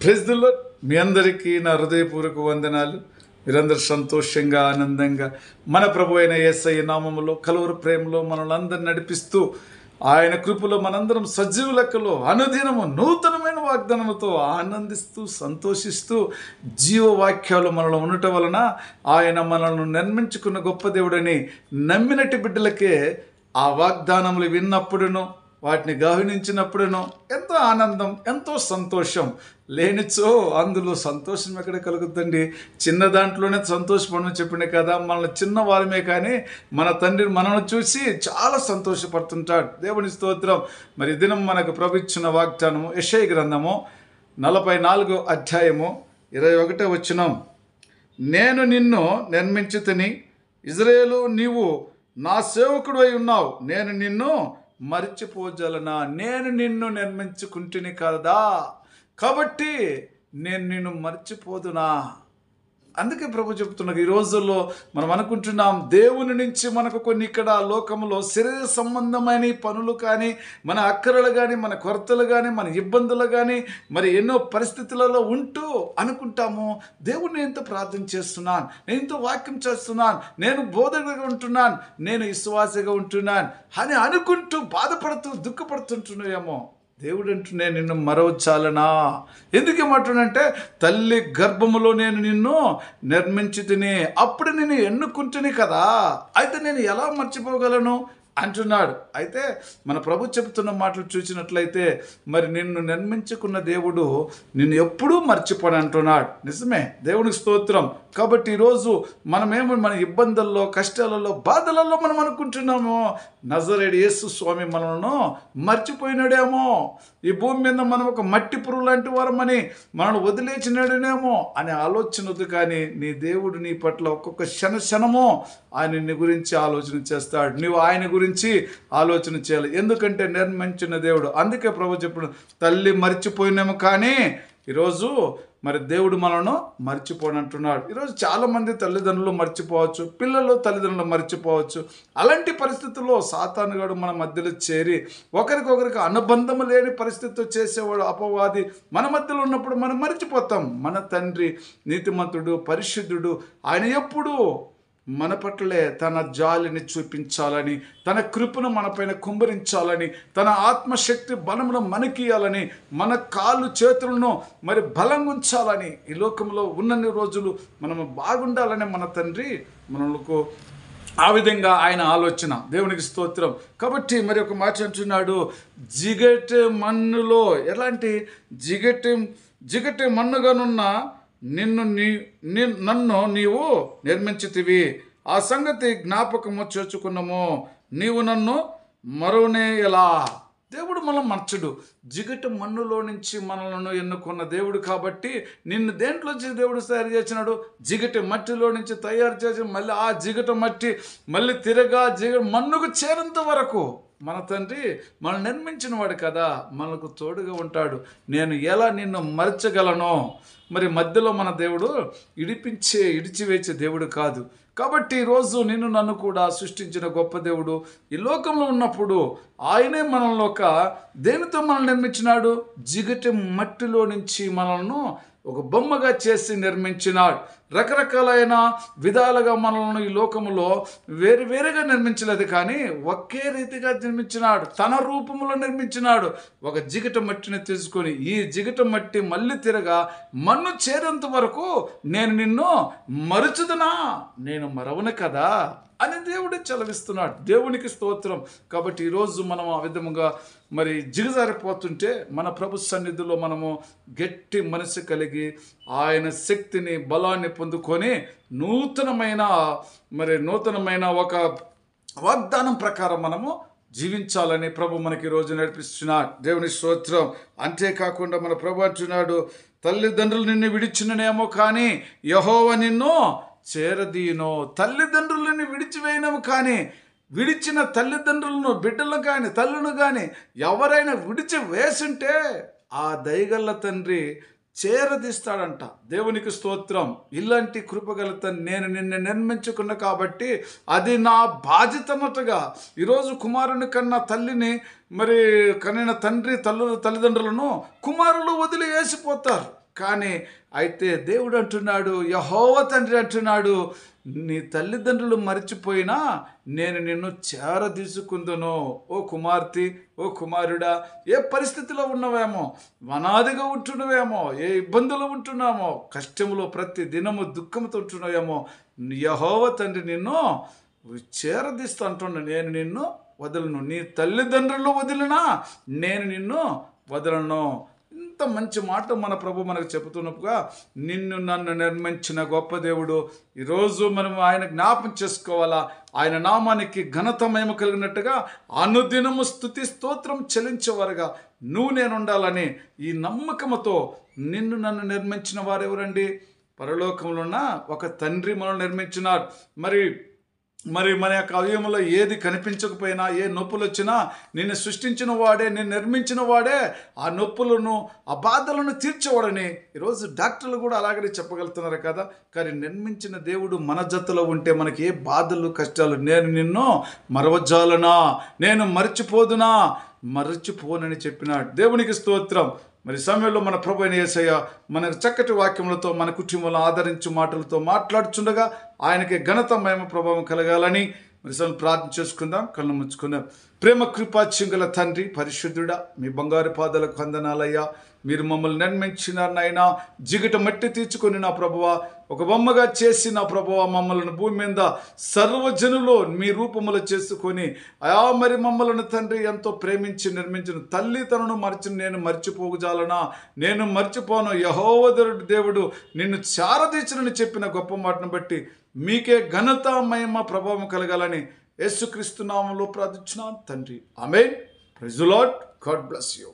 Praise the lord. మీ అందరికీ నా హృదయపూర్వక వందనాలు. మీరందరూ సంతోషంగా ఆనందంగా మన ప్రభు అయిన యేసయ్య నామములో కలువరి ప్రేమలో మనల్ని అందరిని నడిపిస్తూ ఆయన కృపలో మనందరం సజీవ లెక్కలో అనుదినము నూతనమైన వాగ్దానముతో ఆనందిస్తూ సంతోషిస్తూ జీవవాక్యాలు మనలో ఉండటం వలన ఆయన మనల్ని నిర్మించుకున్న గొప్ప దేవుడని నమ్మినట్టి బిడ్డలకే ఆ వాగ్దానములు విన్నప్పుడును వాటిని గమనించినప్పుడును ఎంతో ఆనందం, ఎంతో సంతోషం. లేనిచో అందులో సంతోషం ఎక్కడ కలుగుతుందండి? చిన్న దాంట్లోనే సంతోషపడమని చెప్పిండే కదా. మనల్ని చిన్నవారమే కానీ మన తండ్రి మనల్ని చూసి చాలా సంతోషపడుతుంటాడు. దేవుని స్తోత్రం. మరి దినం మనకు ప్రభు ఇచ్చిన వాగ్దానము యెషయా గ్రంథము 44వ అధ్యాయము 21వ వచనం. నేను నిన్ను నిర్మించితిని, ఇజ్రాయేలు నీవు నా సేవకుడు అయి ఉన్నావు. నేను నిన్ను మరిచిపోజలనా? నేను నిన్ను నిర్మించుకుంటుని కదా, కాబట్టి నేను నిన్ను మర్చిపోదునా? అందుకే ప్రభు చెప్తున్నారు, ఈ రోజుల్లో మనం అనుకుంటున్నాం దేవుని నుంచి మనకు కొన్ని ఇక్కడ లోకంలో శరీర సంబంధమైన పనులు కానీ, మన అక్కరలు కానీ, మన కొరతలు కానీ, మన ఇబ్బందులు కానీ, మరి ఎన్నో పరిస్థితులలో ఉంటూ అనుకుంటాము, దేవుణ్ణి ఎంత ప్రార్థన చేస్తున్నాను, నేను ఇంత వాక్యం చేస్తున్నాను, నేను బోధకుడిగా ఉంటున్నాను, నేను విశ్వాసగా ఉంటున్నాను అని అనుకుంటూ బాధపడుతూ దుఃఖపడుతుంటున్నాయేమో. దేవుడు అంటున్నా, నిన్ను మరవచాలనా? ఎందుకు ఏమంటున్నంటే, తల్లి గర్భములో నేను నిన్ను నిర్మించి తిని అప్పుడు నేను ఎన్నుకుంటుని కదా, అయితే నేను ఎలా మర్చిపోగలను అంటున్నాడు. అయితే మన ప్రభు చెబుతున్న మాటలు చూసినట్లయితే, మరి నిన్ను నిర్మించుకున్న దేవుడు నిన్ను ఎప్పుడూ మర్చిపోను అంటున్నాడు. నిజమే, దేవునికి స్తోత్రం. కాబట్టి ఈరోజు మనమేమో మన ఇబ్బందుల్లో, కష్టాలలో, బాధలలో మనం అనుకుంటున్నాము, నజరేయుడు యేసు స్వామి మనలను మర్చిపోయినాడేమో, ఈ భూమి మీద మనం ఒక మట్టి పురుగు లాంటి వారమని మనల్ని వదిలేచినాడేమో అనే ఆలోచన వద్దు. కానీ నీ దేవుడు నీ పట్ల ఒక్కొక్క క్షణము ఆయన నీ గురించి ఆలోచన చేస్తాడు. నీవు ఆయన గురించి ఆలోచన చేయాలి. ఎందుకంటే నిర్మించిన దేవుడు. అందుకే ప్రభు చెప్పాడు, తల్లి మర్చిపోయినాము కానీ ఈరోజు మరి దేవుడు మనను మర్చిపోను అంటున్నాడు. ఈరోజు చాలామంది తల్లిదండ్రులు మర్చిపోవచ్చు, పిల్లలు తల్లిదండ్రులు మర్చిపోవచ్చు. అలాంటి పరిస్థితుల్లో సాతానుగాడు మన మధ్యలో చేరి ఒకరికొకరికి అనుబంధం లేని పరిస్థితితో చేసేవాడు అపవాది మన మధ్యలో ఉన్నప్పుడు మనం మర్చిపోతాం. మన తండ్రి నీతిమంతుడు, పరిశుద్ధుడు. ఆయన ఎప్పుడూ మన పట్లే తన జాలిని చూపించాలని, తన కృపను మనపైన కుమ్మరించాలని, తన ఆత్మశక్తి బలమును మనకియాలని, మన కాళ్ళు చేతులను మరి బలంగా ఉంచాలని, ఈ లోకంలో ఉన్నన్ని రోజులు మనము బాగుండాలని మన తండ్రి మనకు ఆ విధంగా ఆయన ఆలోచన. దేవునికి స్తోత్రం. కాబట్టి మరి ఒక మాట అంటున్నాడు, జిగటి మన్నులో, ఎలాంటి జిగటి మన్నుగానున్న నన్ను నీవు నిర్మించితివి, ఆ సంగతి జ్ఞాపకము చేర్చుకున్నాము, నీవు నన్ను మరువనే ఎలా? దేవుడు మనం మర్చడు. జిగటి మన్నులో నుంచి మనలను ఎన్నుకున్న దేవుడు కాబట్టి నిన్ను దేంట్లోంచి దేవుడు తయారు చేసినాడు? జిగటి మట్టిలో నుంచి తయారు చేసి మళ్ళీ ఆ జిగటి మట్టి మళ్ళీ తిరగా మన్నుకు చేరేంత వరకు మన తండ్రి మనం నిర్మించిన వాడు కదా, మనకు తోడుగా ఉంటాడు. నేను ఎలా నిన్ను మరచగలను? మరి మధ్యలో మన దేవుడు ఇడిచివేసే దేవుడు కాదు. కాబట్టి ఈరోజు నిన్ను నన్ను కూడా సృష్టించిన గొప్ప దేవుడు ఈ లోకంలో ఉన్నప్పుడు ఆయనే మనల్ని దేనితో మనల్ని నిర్మించినాడు? జిగటి మట్టిలో నుంచి మనల్ని ఒక బొమ్మగా చేసి నిర్మించినాడు. రకరకాలైన విధాలుగా మనల్ని ఈ లోకములో వేరువేరుగా నిర్మించలేదు, కానీ ఒకే రీతిగా నిర్మించినాడు. తన రూపంలో నిర్మించినాడు. ఒక జిగట మట్టిని తీసుకొని ఈ జిగట మట్టి మళ్ళీ తిరగా మన్ను చేరేంత వరకు నేను నిన్ను మరుచుదునా, నేను మరవను కదా అని దేవుడు చలవిస్తున్నాడు. దేవునికి స్తోత్రం. కాబట్టి ఈరోజు మనం ఆ విధముగా మరి జిగజారిపోతుంటే మన ప్రభు సన్నిధిలో మనము గట్టి మనసు కలిగి ఆయన శక్తిని, బలాన్ని పొందుకొని నూతనమైన ఒక వాగ్దానం ప్రకారం మనము జీవించాలని ప్రభు మనకి ఈరోజు నడిపిస్తున్నాడు. దేవుని స్తోత్రం. అంతేకాకుండా మన ప్రభు అంటున్నాడు, తల్లిదండ్రులు నిన్ను విడిచిననేమో కానీ యెహోవా నిన్ను చేరదీనో. తల్లిదండ్రులని విడిచివేయనము కానీ, విడిచిన తల్లిదండ్రులను, బిడ్డలను కానీ, తల్లును కానీ ఎవరైనా విడిచి వేసుంటే ఆ దయగల్ల తండ్రి చేరదీస్తాడంట. దేవునికి స్తోత్రం. ఇలాంటి కృపగల నేను నిన్ను నిర్మించుకున్న కాబట్టి అది నా బాధ్యతన్నట్టుగా ఈరోజు కుమారుని కన్నా తల్లిని మరి కనిన తండ్రి తల్లిదండ్రులను కుమారులు వదిలి వేసిపోతారు. కానీ అయితే దేవుడు అంటున్నాడు, యెహోవా తండ్రి అంటున్నాడు, నీ తల్లిదండ్రులు మరిచిపోయినా నేను నిన్ను చేరదీసుకుందును. ఓ కుమార్తె, ఓ కుమారుడా, ఏ పరిస్థితిలో ఉన్నవేమో, అనాదిగా ఉంటున్నవేమో, ఏ ఇబ్బందులు ఉంటున్నామో, కష్టములో ప్రతి దినము దుఃఖంతో ఉంటున్నావేమో, యెహోవా తండ్రి నిన్ను చేరదీస్తూ అంటున్నాను. నేను నిన్ను వదలను. నీ తల్లిదండ్రులు వదిలినా నేను నిన్ను వదలను. ఇంత మంచి మాట మన ప్రభు మనకు చెబుతున్నప్పుగా, నిన్ను నన్ను నిర్మించిన గొప్ప దేవుడు, ఈరోజు మనం ఆయన జ్ఞాపం చేసుకోవాలా. ఆయన నామానికి ఘనత మహిమ కలిగినట్టుగా అనుదినము స్తుతి స్తోత్రం చెల్లించేవారుగా నువ్వు నేను ఉండాలని ఈ నమ్మకముతో, నిన్ను నన్ను నిర్మించిన వారు ఎవరండి? పరలోకంలో ఉన్న ఒక తండ్రి మనల్ని నిర్మించినారు. మరి మన యొక్క అవయవంలో ఏది కనిపించకపోయినా, ఏ నొప్పులు వచ్చినా, నిన్ను సృష్టించిన వాడే, నిన్ను నిర్మించిన వాడే ఆ నొప్పులను, ఆ బాధలను తీర్చేవాడని ఈరోజు డాక్టర్లు కూడా అలాగనే చెప్పగలుగుతున్నారు కదా. కానీ నిర్మించిన దేవుడు మన జతలో ఉంటే మనకి ఏ బాధలు, కష్టాలు, నేను నిన్ను మరవజాలనా, నేను మరచిపోనని చెప్పినాడు. దేవునికి స్తోత్రం. మరి సమయంలో మన ప్రభు అయిన యేసయ్య మనకు చక్కటి వాక్యములతో, మన కుటుంబంలో ఆదరించు మాటలతో మాట్లాడుచుండగా ఆయనకి ఘనత మహిమ ప్రభావం కలగాలని మరి ప్రార్థన చేసుకుందాం. కళ్ళు ముచ్చుకుందాం. ప్రేమ కృపాచ్యంగల తండ్రి, పరిశుద్ధుడా, మీ బంగారు పాదాలకు వందనాలయ్యా. మీరు మమ్మల్ని నిర్మించినారు నాయనా. జిగట మట్టి తీర్చుకొని నా ప్రభువా, ఒక బొమ్మగా చేసి నా ప్రభువా, మమ్మల్ని భూమి మీద సర్వజనులో మీ రూపములు చేసుకొని మరి మమ్మల్ని తండ్రి ఎంతో ప్రేమించి నిర్మించిన తల్లి తనను నేను మర్చిపోగజాలనా, నేను మర్చిపోను. యెహోవా దేవుడు నిన్ను చారదీచనని చెప్పిన గొప్ప మాటను బట్టి మీకే ఘనత మహిమ ప్రభావం కలగాలని యేసుక్రీస్తు నామములో ప్రార్థించున్నాను తండ్రి. Amen. Praise the Lord. God bless you.